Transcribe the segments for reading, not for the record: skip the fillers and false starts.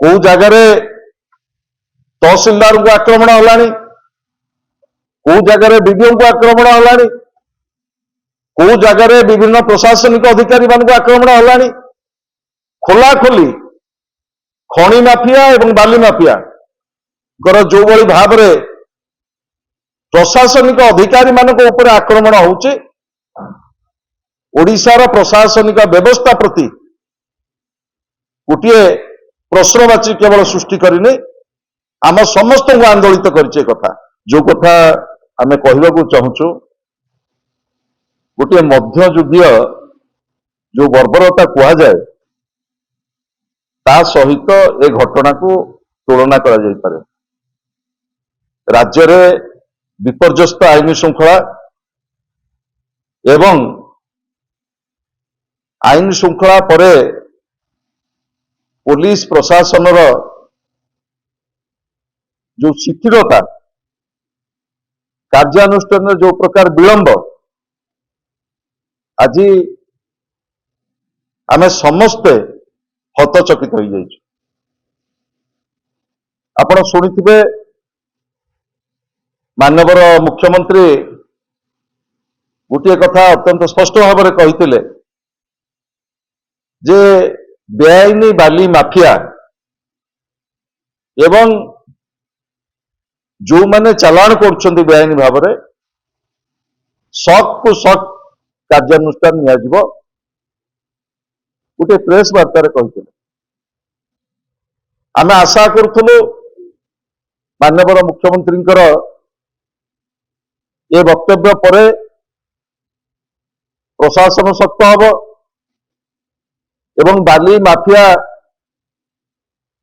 को जगार तहसिलदार को आक्रमण है, को जगार बीडीओ को आक्रमण है, को जगार विभिन्न प्रशासनिक अधिकारी मान आक्रमण है। खोलाखोली खनि माफिया एवं बाली माफिया जो भली भाव में प्रशासनिक अधिकारी मान ऊपर आक्रमण होउचे, ओडिशार प्रशासनिक व्यवस्था प्रति गोटे प्रश्नवाची केवल सृष्टि करनी आम समस्त को आंदोलित करिचे कथा। जो कथा आमे कहवाकू चाहूचु, गोटे मध्ययुगीय जो बर्बरता कहा जाए ता सहित ए घटना को तुलना करा जाई पारे। राज्य में विपर्यस्त आईन श्रृंखला एवं आईन श्रृंखला परे पुलिस प्रशासन जो शिथिलता, कार्यानुष्ठान जो प्रकार विलंब, आज आमे समस्ते हतचकित हो जाइए। आपण शुणिथिबे माननीय मुख्यमंत्री गोटे कथा अत्यंत स्पष्ट भाव में कही जे बेआईनी बाली माफिया एवं जो माने चालाण कर बेआईनी भाव में सक को सक कार्यानुष्ठान नियाजिबो गोटे प्रेस वार्ता कही। आमे आशा करूँ माननीय मुख्यमंत्री ये वक्तव्य पर प्रशासन शक्त हब एवं बाली माफिया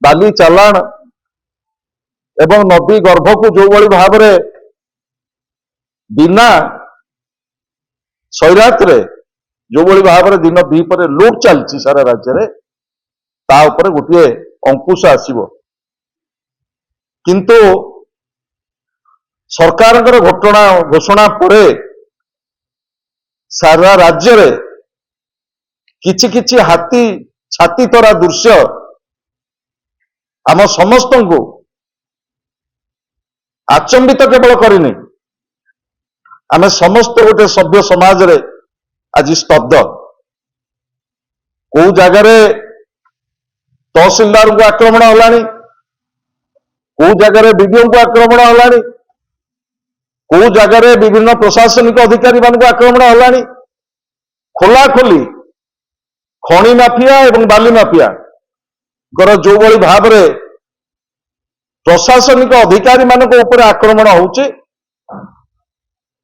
बाली चालाण एवं नदी गर्भ को जो भली भाव में बिना सैरात रे जो भली भाव में दिन द्विपर लूट चलती सारा राज्य में ता ऊपर गोटे अंकुश आसीबो। किंतु सरकार घटना घोषणा पर सारा राज्य में किछि किछि हाथी छाती तरा दृश्य आम समस्त को आचंबित केवल करनी, आम समस्त गोटे सभ्य समाज रे आज स्तब्ध। को जगार तहसिलदार को आक्रमण है, को जगार बीडीओ को आक्रमण है, को जगार विभिन्न प्रशासनिक अधिकारी मान आक्रमण है। खोलाखोली खनि माफिया एवं बाली माफिया जो भली भाव में प्रशासनिक अधिकारी मान ऊपर आक्रमण होउचे,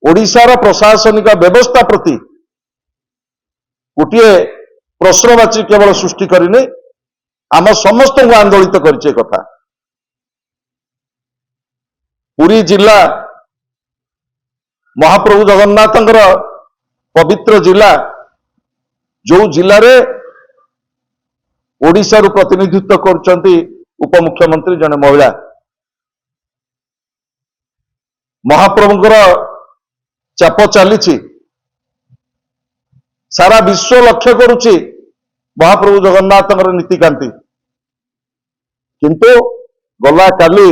ओडिशार प्रशासनिक व्यवस्था प्रति गोटे प्रश्नवाची केवल सृष्टि करनी आम समस्त को आंदोलित करिचे कथा। पुरी जिला महाप्रभु जगन्नाथंकर पवित्र जिला, जो जिले में ओडिशा रु प्रतिनिधित्व करचंती उपमुख्यमंत्री जने महिला। महाप्रभुंकर चाप चली सारा विश्व लक्ष्य करुच्ची महाप्रभु जगन्नाथंकर नीतिकांति, किंतु गला काली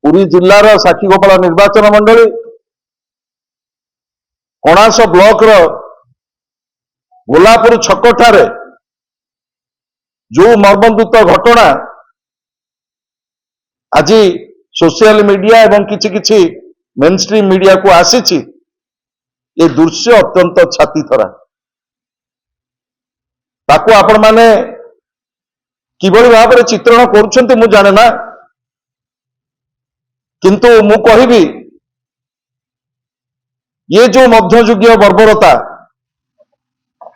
पुरी जिलार साक्षीगोपाल निर्वाचन मंडली कणास ब्लॉक गोलापुर छक ठारे जो मर्मन्तुत घटना आज सोशल मीडिया एवं किछि किछि मेनस्ट्रीम मीडिया को आसी, ये दृश्य अत्यंत छाती थरा। ताकू आपण माने किभली भाव में चित्रण करुछंती मु जाने ना, किंतु मु कहिबी ये जो मध्ययुगीय बर्बरता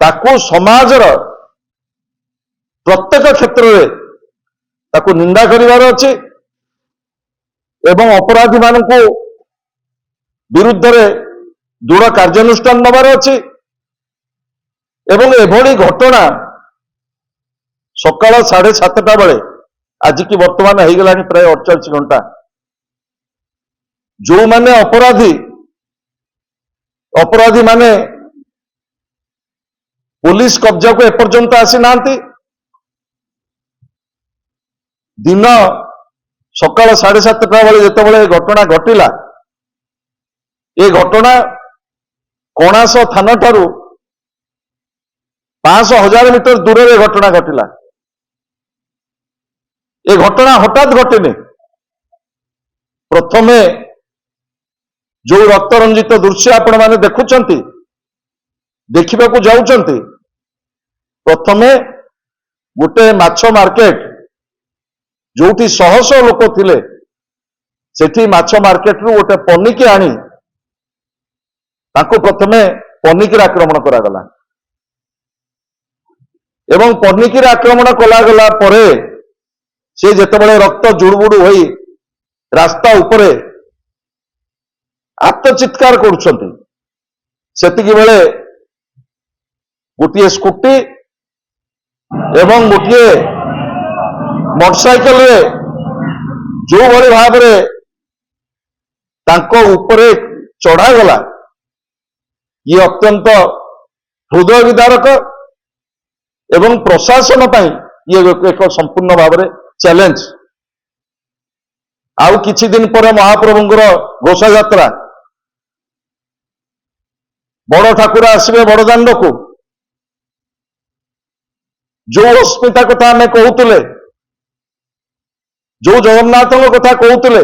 ताकू समाजर प्रत्येक क्षेत्र में ताकू निंदा करिवार अछि एवं अपराधी मानकू विरुद्ध रे दृढ़ कार्यानुष्ठान नबार अछि एवं एभली घटना सकाळ 7:30 बेले आज की वर्तमान हो गलानी प्राय 48 घंटा जो माने अपराधी माने पुलिस कब्जा को एपर्यंत आसी नांती, दिन सकाल 7:30 बेले जितेबाला घटना घटिला ये घटना कणास थाना ठारू 500,000 मीटर दूर में घटना घटिला। ये घटना हठात घटिनी प्रथमे जो रक्तरंजित दृश्य आपण माने देखुचंती देखिबा को जाउचंती प्रथमे गोटे माछ मार्केट जोटी शह शह लोक थिले सेठी माछ मार्केट रु गोटे पनिकी आनी ताको प्रथमे पनिकी आक्रमण करा गला एवं पनिकी आक्रमण कला गला परे से जेतेबेले रक्त जुड़बुड़ होई रास्ता उपरे आत्मचित्कार करुछंती सेतिकी बेले गोटे स्कूटी एवं गोटे मोटरसाइकेल रे जो भली भाव रे तांको उपरे चढ़ा गला ये अत्यंत हृदय विदारक एवं प्रशासन पाई ये एक संपूर्ण भाव में चैलेंज। आउ किछि दिन पर महाप्रभुंकर घोषा यात्रा बड़ ठाकुर आसबे बड़दाण्ड को जो अस्मिता कथा आम कहते जो जगन्नाथ कथा कहते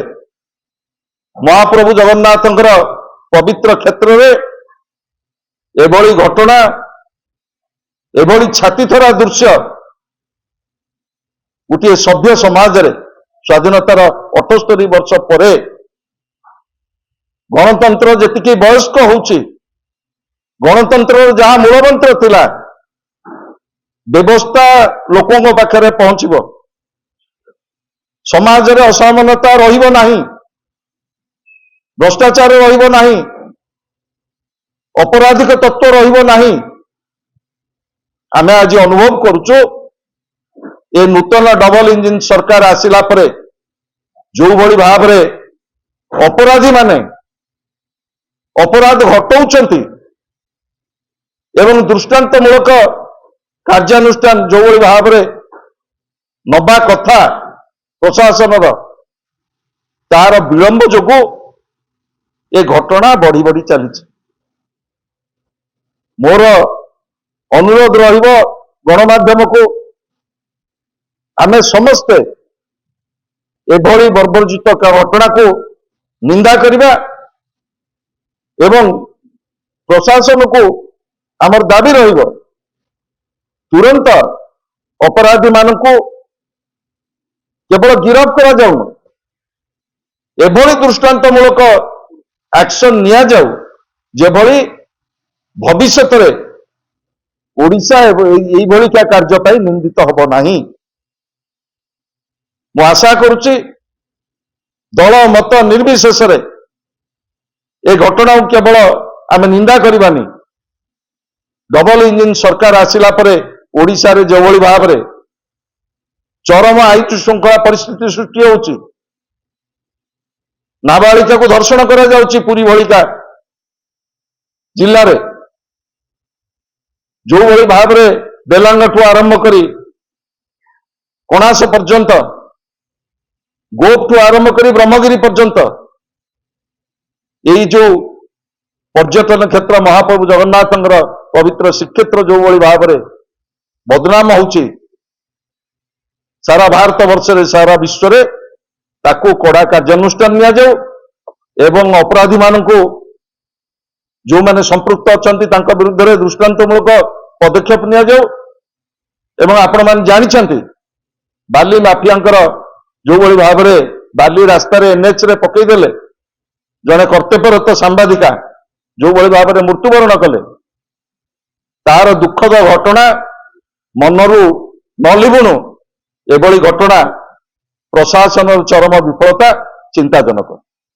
महाप्रभु जगन्नाथ पवित्र क्षेत्र में एभली घटना एभली छातीथरा दृश्य गोटे सभ्य समाज रे स्वाधीनतार 78 वर्ष पर गणतंत्र जेतिकी वयस्क होउची गणतंत्र जहाँ मूलमंत्र थिला व्यवस्था लोकों पाखरे पहुंचब समाज रे असमानता रहिबो नाही भ्रष्टाचार रहिबो नाही अपराधिक तत्व रहिबो नाही। आमे आज अनुभव करुचु ये नूतन डबल इंजिन सरकार आसिला परे जो भली भाव रे अपराधी माने अपराध घटौचंती एवं दृष्टांतमूलक कार्यानुष्ठान जो भली भाव रे नबा कथा प्रशासन तार विलंब जोगु ये घटना बढ़ी बढ़ी चली। मोर अनुरोध रहिबो गणमाध्यम को आमे समस्ते एभली बर्बरजित घटना को निंदा करिबा एवं प्रशासन को आमर दाबी रहिबो तुरंत अपराधी मानकु केवल गिरफ्त करा जाऊ एभली दृष्टांतमूलक एक्शन निया जाऊ जेभली भविष्य रे ओडिशा एभली क्या कार्य पाई निंदित हब नाही। मु आशा करुच्ची दल मत निर्विशेष रे ए घटना केवल आम निंदा करबानी डबल इंजिन सरकार आसिला परे ओडिशा रे जो भली भाव रे चरम आईन श्रृंखला परिस्थिति सृष्टि होउची नाबालिका को धर्षण करा जाउची पुरी भलिका जिल्ला रे जो भली भाव रे बेलांगठू आरंभ करी कणास पर्यंत गोपठू आरंभ करी ब्रह्मगिरी पर्यंत यही जो पर्यटन क्षेत्र महाप्रभु जगन्नाथ पवित्र श्रीक्षेत्र जो भली भाव रे बदनाम होउची सारा भारत वर्ष रे सारा विश्व रे ताकू कड़ा कार्यानुष्ठान निया जाऊ एवं अपराधी मानकू जो माने संपृक्त अछंती तांका विरुद्ध रे दृष्टांतमूलक पदक्षेप निया जाऊ एवं आपण माने जानिछंती बाली माफियांकर जो भली भाव रे बाली रास्ता रे एनएच रे पकई देले जने कर्तव्यरत सांबादिका जो भली भाव रे मृत्युवरण कले तार दुखद घटना मनरू न लिबुनु एभली घटना प्रशासन चरम विफलता चिंताजनक।